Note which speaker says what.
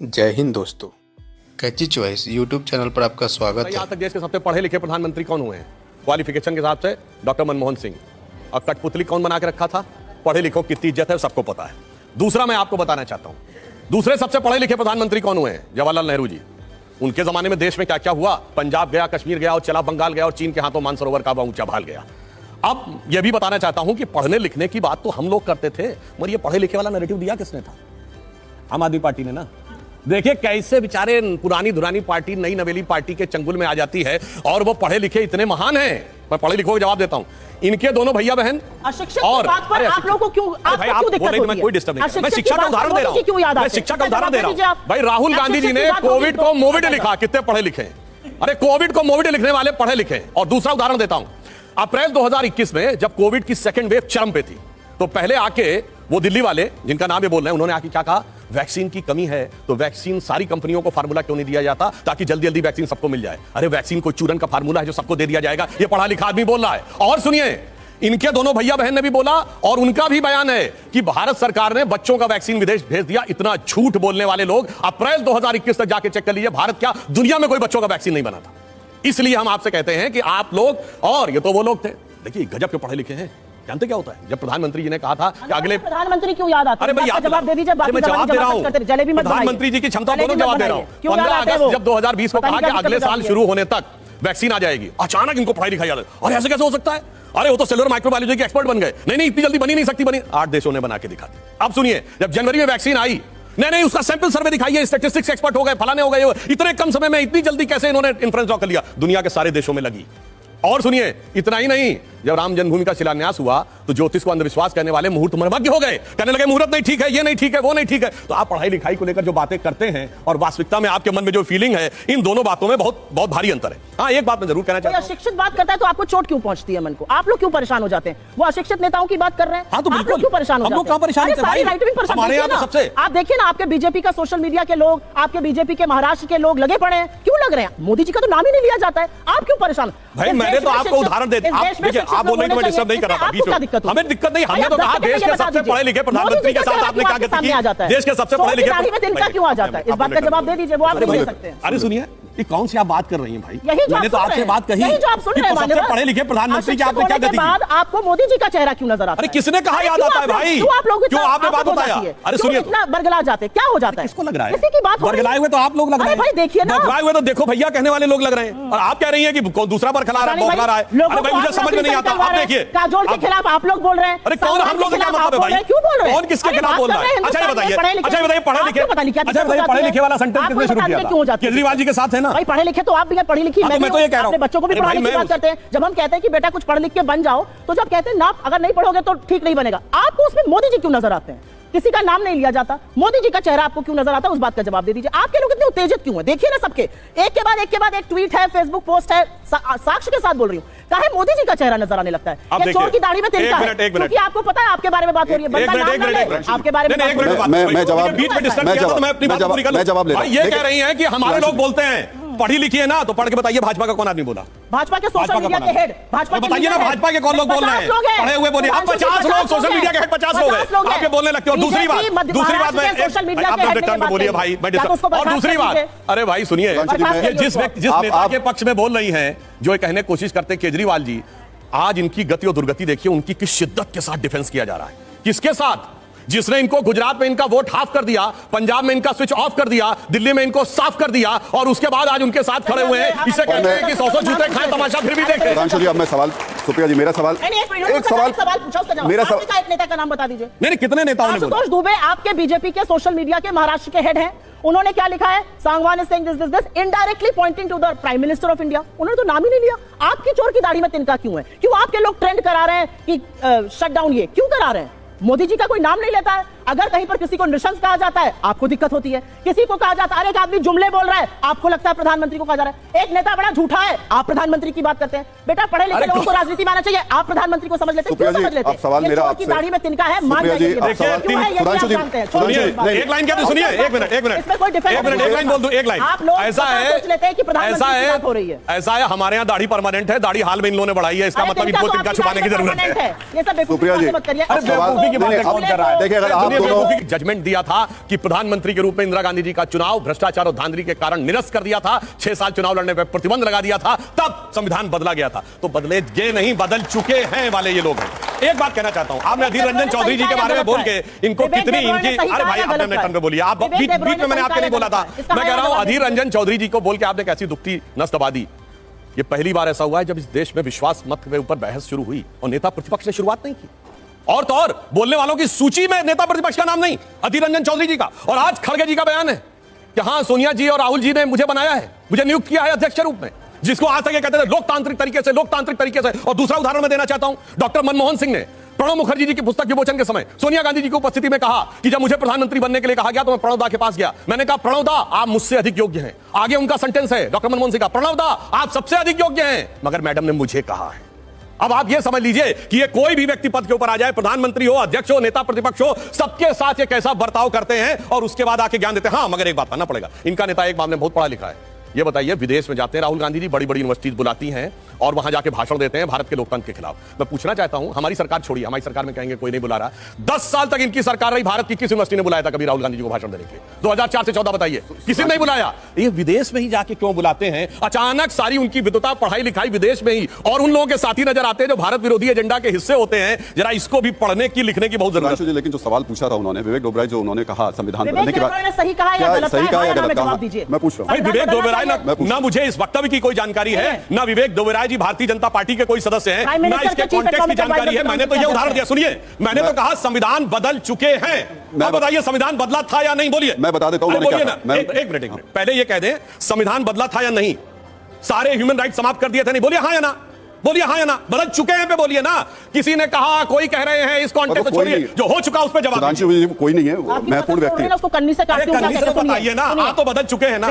Speaker 1: जय हिंद दोस्तों, कैची choice YouTube channel पर आपका स्वागत है।
Speaker 2: आज तक देश के सबसे पढ़े लिखे प्रधानमंत्री कौन हुए हैं? क्वालिफिकेशन के हिसाब से डॉक्टर मनमोहन सिंह। और कठपुतली कौन बना के रखा था? पढ़े लिखों की कितनी इज्जत है सबको पता है। दूसरा मैं आपको बताना चाहता हूं, दूसरे सबसे पढ़े लिखे प्रधानमंत्री कौन हुए हैं? जवाहरलाल नेहरू जी। उनके जमाने में देश में क्या क्या हुआ? पंजाब गया, कश्मीर गया और चला बंगाल गया और चीन के हाथों मानसरोवर का ऊंचा भाल गया। अब यह भी बताना चाहता हूं कि पढ़ने लिखने की बात तो हम लोग करते थे, मगर ये पढ़े लिखे वाला नैरेटिव दिया किसने था? आम आदमी पार्टी ने ना। देखिए कैसे बेचारे पुरानी धुरानी पार्टी नई नवेली पार्टी के चंगुल में आ जाती है और वो पढ़े लिखे इतने महान हैं। मैं पढ़े लिखों को जवाब देता हूं, इनके दोनों भैया बहन और
Speaker 3: आप लोगों को क्यों दिक्कत होती है?
Speaker 2: मैं कोई डिस्टर्ब नहीं, मैं शिक्षा का उदाहरण दे रहा हूं, मैं शिक्षा का उदाहरण दे रहा हूं। भाई राहुल गांधी जी ने कोविड को मोविड लिखा, कितने पढ़े लिखे हैं? अरे कोविड को मोविड लिखने वाले पढ़े लिखे हैं। और दूसरा उदाहरण देता हूं, अप्रैल 2021 में जब कोविड की सेकंड वेव चरम पे थी, तो पहले आके वो दिल्ली वाले जिनका नाम ये बोल रहे हैं, उन्होंने आके क्या कहा? वैक्सीन की कमी है तो वैक्सीन सारी कंपनियों को फार्मूला क्यों नहीं दिया जाता ताकि जल्दी जल्दी वैक्सीन सबको मिल जाए? अरे वैक्सीन कोई चूरन का फार्मूला है जो सबको दे दिया जाएगा? ये पढ़ा लिखा आदमी बोल रहा है। और सुनिए, इनके दोनों भैया बहन ने भी बोला और उनका भी बयान है कि भारत सरकार ने बच्चों का वैक्सीन विदेश भेज दिया। इतना झूठ बोलने वाले लोग अप्रैल 2021 तक जाके चेक कर लीजिए, भारत क्या दुनिया में कोई बच्चों का वैक्सीन नहीं बना था। इसलिए हम आपसे कहते हैं कि आप लोग, और ये तो वो लोग थे, देखिए गजब के पढ़े लिखे हैं। जानते क्या होता है? जब प्रधानमंत्री जी ने कहा था कि अगले
Speaker 3: प्रधानमंत्री क्यों याद आता है?
Speaker 2: अरे भाई
Speaker 3: जवाब दे दीजिए।
Speaker 2: मैं जवाब दे रहा हूं, प्रधानमंत्री जी की क्षमता दोनों जवाब दे रहा हूं। 15 अगस्त जब 2020 को कहा कि अगले साल शुरू होने तक वैक्सीन आ जाएगी, अचानक इनको पढ़ाई लिखाई याद है। और ऐसे कैसे हो सकता है? अरे वो तो सेलुलर माइक्रोबायोलॉजी के एक्सपर्ट बन गए। नहीं इतनी जल्दी बनी नहीं सकती, बनी 8 देशों ने बना के दिखा दी। अब सुनिए, जब जनवरी में वैक्सीन आई, नहीं उसका सैंपल सर्वे दिखाइए, स्टैटिस्टिक्स एक्सपर्ट हो गए, फलाने हो गए, इतने कम समय में इतनी जल्दी कैसे इन्होंने इन्फ्लुएंस कर लिया? दुनिया के सारे देशों में लगी। और सुनिए, इतना ही नहीं, जब राम जन्मभूमि का शिलान्यास हुआ तो ज्योतिष को अंधविश्वास करने वाले मुहूर्त मर्मज्ञ हो गए, कहने लगे मुहूर्त नहीं ठीक है, ये नहीं ठीक है, वो नहीं ठीक है। तो आप पढ़ाई लिखाई को लेकर जो बातें करते हैं और वास्तविकता में आपके मन में जो फीलिंग है, इन दोनों बातों में बहुत बहुत भारी अंतर है। हाँ, एक बात मैं जरूर कहना चाहता हूं,
Speaker 3: शिक्षित बात करता है तो आपको चोट क्यों पहुंचती है मन को? आप लोग क्यों परेशान हो जाते हैं? वो अशिक्षित नेताओं की बात कर रहे हैं।
Speaker 2: हाँ, तो
Speaker 3: आप लोग क्यों परेशान हो जाते हैं?
Speaker 2: हमारे यहाँ सबसे
Speaker 3: आप देखिए ना, आपके बीजेपी का सोशल मीडिया के लोग, आपके बीजेपी के महाराष्ट्र के लोग लगे पड़े हैं। क्यों लग रहे हैं? मोदी जी का तो नाम ही नहीं लिया जाता है, आप क्यों परेशान?
Speaker 2: भाई मैंने तो आपको उदाहरण दे दिया। आप बोल रहे हैं मैं डिस्टर्ब नहीं कर रहा था, हमें दिक्कत नहीं। हमने तो कहा देश के सबसे पढ़े लिखे प्रधानमंत्री के साथ आपने क्या गलती की? देश के सबसे पढ़े लिखे
Speaker 3: तिनका क्यों आ जाता है? इस बात का जवाब दे दीजिए, वो आप नहीं दे सकते हैं।
Speaker 2: अरे सुनिए, ये कौन सी आप बात कर रही हैं भाई?
Speaker 3: मैंने तो आपसे बात कही कि
Speaker 2: सबसे पढ़े लिखे प्रधानमंत्री की आपने क्या गलती की?
Speaker 3: आपको मोदी जी का चेहरा क्यों नजर आता है?
Speaker 2: अरे किसने कहा याद आता है भाई?
Speaker 3: क्यों आप लोग,
Speaker 2: क्यों आपने बात बताया? अरे सुनिए,
Speaker 3: इतना बरगला जाते, क्या हो जाता है?
Speaker 2: किसको लग रहा है?
Speaker 3: किसी की बात
Speaker 2: बरगलाए हुए तो आप लोग लग रहे हैं।
Speaker 3: भाई देखिए ना,
Speaker 2: बरगलाए हुए तो देखो भैया कहने वाले लोग लग रहे हैं, और आप कह रही हैं कि दूसरा पर खिला रहा है, बौखला रहा है। अरे भाई मुझे समझ में नहीं आता। आप देखिए,
Speaker 3: काजोल के खिलाफ आप लोग बोल रहे हैं।
Speaker 2: अरे कौन हम लोग के क्या मतलब है भाई?
Speaker 3: क्यों बोल रहे हैं?
Speaker 2: कौन किसके खिलाफ बोल रहा है? अच्छा ये बताइए, पढ़े लिखे, अच्छा बताइए पढ़े लिखे वाला सेंटेंस किसने शुरू किया था? केजरीवाल जी के साथ है ना भाई।
Speaker 3: पढ़े लिखे तो आप भी हैं, पढ़ी लिखी
Speaker 2: मैं तो ये कह रहा हूं,
Speaker 3: बच्चों को भी पढ़ाने की बात करते हैं। जब हम कहते हैं कि बेटा कुछ पढ़ लिख के बन जाओ, तो जब कहते हैं ना अगर नहीं पढ़ोगे तो ठीक नहीं बनेगा, आपको उसमें मोदी जी क्यों नजर आते हैं? किसी का नाम नहीं लिया जाता, मोदी जी का चेहरा आपको क्यों नजर आता है? उस बात का जवाब दे दीजिए। आपके लोग इतने उत्तेजित क्यों हैं? देखिए ना, सबके एक के बाद एक ट्वीट है, फेसबुक पोस्ट है, साक्ष्य के साथ बोल रही हूं, काहे मोदी जी का चेहरा नजर आने लगता है? ये चोर की दाढ़ी में तिनका है, क्योंकि आपको पता है आपके बारे में बात हो रही है। आपके बारे में
Speaker 2: मैं जवाब ले रहा हूं। ये कह रही है कि हमारे लोग बोलते हैं पढ़ी लिखी है ना, तो पढ़ के बताइए भाजपा का कौन आदमी बोला?
Speaker 3: भाजपा के सोशल मीडिया के हेड, भाजपा
Speaker 2: बताइए ना, भाजपा के कौन लोग बोल रहे हैं? पढ़े हुए बोलिए। आप 50 लोग सोशल मीडिया के हेड 50 लोग हैं, आपके बोलने लगते हो। दूसरी बात मैं सोशल मीडिया के हेड में बोलिए भाई, और दूसरी बात, अरे भाई सुनिए, जिस नेता के पक्ष में बोल रही हैं, जो कहने की कोशिश करते हैं केजरीवाल जी, आज इनकी गति और दुर्गति देखिए, उनकी किस शिद्दत के साथ डिफेंस किया जा रहा है। किसके साथ? जिसने इनको गुजरात में इनका वोट हाफ कर दिया, पंजाब में इनका स्विच ऑफ कर दिया, दिल्ली में इनको साफ कर दिया, और उसके बाद आज उनके साथ खड़े हुए हैं। इसे कहते हैं कि 100 जूते खाएं, तमाशा फिर भी देखें।
Speaker 4: सुधांशु जी, अब मैं सवाल, सुप्रिया जी, मेरा सवाल,
Speaker 3: एक सवाल पूछा, उसका जवाब। मेरा सवाल, एक नेता का नाम बता दीजिए।
Speaker 2: नहीं, कितने नेताओं ने बोला?
Speaker 3: आशुतोष दुबे आपके बीजेपी के सोशल मीडिया के महाराष्ट्र के हेड हैं। उन्होंने क्या लिखा है? Sangwan is saying this indirectly pointing to the prime minister of India. उन्होंने तो नाम ही नहीं लिया। आपकी चोर की दाढ़ी में तिनका क्यों है? क्यों आपके लोग ट्रेंड करा रहे हैं कि शट डाउन? ये क्यों करा रहे हैं? मोदी जी का कोई नाम नहीं लेता है। अगर कहीं पर किसी को नृशंस कहा जाता है, आपको दिक्कत होती है। किसी को कहा जाता है, अरे एक आदमी जुमले बोल रहा है, आपको लगता है प्रधानमंत्री को कहा जा रहा है। एक नेता बड़ा झूठा है, आप प्रधानमंत्री की बात करते हैं। बेटा पढ़े लिखे लोगों को राजनीति में आना चाहिए, आप प्रधानमंत्री को समझ लेते हैं। क्यों समझ लेते हैं?
Speaker 4: सवाल मेरा आपसे,
Speaker 3: दाढ़ी में तिनका है, मान जाइए।
Speaker 2: एक लाइन क्या? सुनिए, एक मिनट, एक लाइन बोल दूं, एक लाइन। ऐसा है, ऐसा है, हमारे यहाँ दाढ़ी परमानेंट है, दाढ़ी हाल में इन लोगों ने बढ़ाई है, इसका मतलब इनको तिनका छुपाने की जरूरत है।
Speaker 3: ये सब
Speaker 4: सुप्रिया जी, देखिए अगर आप दोनों
Speaker 2: जजमेंट दिया था कि प्रधानमंत्री के रूप में इंदिरा गांधी जी का चुनाव भ्रष्टाचार और धांधली के कारण निरस्त कर दिया था, 6 साल चुनाव लड़ने पर प्रतिबंध लगा दिया था, तब संविधान बदला गया था। तो बदले ये नहीं, बदल चुके हैं वाले ये लोग हैं। एक बात कहना चाहता हूं, आपने अधीर रंजन चौधरी जी के बारे में बोल के इनको कितनी इनकी, अरे भाई आपने अपने टर्न पे बोलिए, आप बीच में मैंने आपके नहीं बोला था। मैं कह रहा हूं अधीर रंजन चौधरी जी को बोल के आपने कैसी दुखती नस दबा दी। ये पहली बार ऐसा हुआ है जब इस देश में विश्वास मत के ऊपर बहस शुरू हुई और नेता प्रतिपक्ष ने शुरुआत नहीं की। और तो और बोलने वालों की सूची में नेता प्रतिपक्ष का नाम नहीं, अधीर रंजन चौधरी जी का। और आज खड़गे जी का बयान है कि हां सोनिया जी और राहुल जी ने मुझे बनाया है, मुझे नियुक्त किया है अध्यक्ष के रूप में, जिसको आज तक ये कहते थे लोकतांत्रिक तरीके से। और दूसरा उदाहरण मैं देना चाहता हूं, डॉक्टर मनमोहन सिंह ने प्रणब मुखर्जी जी की पुस्तक विमोचन के समय सोनिया गांधी जी की उपस्थिति में कहा कि जब मुझे प्रधानमंत्री बनने के लिए कहा गया तो मैं प्रणब दा के पास गया, मैंने कहा प्रणब दा आप मुझसे अधिक योग्य हैं। आगे उनका सेंटेंस है डॉक्टर मनमोहन सिंह का, प्रणब दा आप सबसे अधिक योग्य हैं, मगर मैडम ने मुझे कहा है। अब आप यह समझ लीजिए कि ये कोई भी व्यक्ति पद के ऊपर आ जाए, प्रधानमंत्री हो, अध्यक्ष हो, नेता प्रतिपक्ष हो, सबके साथ ये कैसा बर्ताव करते हैं और उसके बाद आके ज्ञान देते हैं। हाँ, मगर एक बात मानना पड़ेगा, इनका नेता एक मामले में बहुत पढ़ा लिखा है। ये बताइए, विदेश में जाते हैं राहुल गांधी जी, बड़ी बड़ी यूनिवर्सिटीज बुलाती हैं और वहां जाके भाषण देते हैं भारत के लोकतंत्र के खिलाफ। मैं पूछना चाहता हूं, हमारी सरकार छोड़िए, हमारी सरकार में कहेंगे कोई नहीं बुला रहा, 10 साल तक इनकी सरकार रही, भारत की किस यूनिवर्सिटी ने बुलाया था कभी राहुल गांधी जी को भाषण देने के लिए? 2004 से 14 बताइए, किसी ने नहीं बुलाया। ये विदेश में ही जाके क्यों बुलाते हैं? अचानक सारी उनकी विद्वता, पढ़ाई लिखाई विदेश में ही, और उन लोगों के साथी नजर आते हैं जो भारत विरोधी एजेंडा के हिस्से होते हैं। जरा इसको भी पढ़ने की, लिखने की बहुत जरूरत है।
Speaker 4: लेकिन जो सवाल पूछा था उन्होंने, विवेक ओबेरॉय, जो उन्होंने कहा संविधान बदलने के बाद,
Speaker 3: सही कहा या गलत कहा?
Speaker 4: मैं पूछ रहा हूं।
Speaker 2: विवेक ओबेरॉय ना मुझे इस वक्तव्य की कोई जानकारी है, ना विवेक ओबेरॉय जी भारतीय जनता पार्टी के कोई सदस्य हैं, ना इसके कॉन्टेक्स्ट की जानकारी है। मैंने तो ये उदाहरण दिया, सुनिए, मैंने तो कहा संविधान बदल चुके हैं। अब बताइए संविधान बदला था या नहीं? बोलिए,
Speaker 4: मैं बता देता हूं।
Speaker 2: बोलिए ना, एक मिनट पहले ये कह दें, संविधान बदला था या नहीं? सारे ह्यूमन राइट समाप्त कर दिए थे नहीं? बोलिए हाँ या ना, बोलिए हाँ या ना। बदल चुके हैं पे बोलिए ना। किसी ने कहा, कोई कह रहे हैं, इस कॉन्टेक्स्ट को छोड़िए, जो हो चुका उस पर जवाब दीजिए।
Speaker 4: कोई नहीं है, महत्वपूर्ण व्यक्ति है।
Speaker 3: उसको कन्नी से काटते हैं,
Speaker 2: बताइए ना, हाँ तो बदल चुके हैं ना।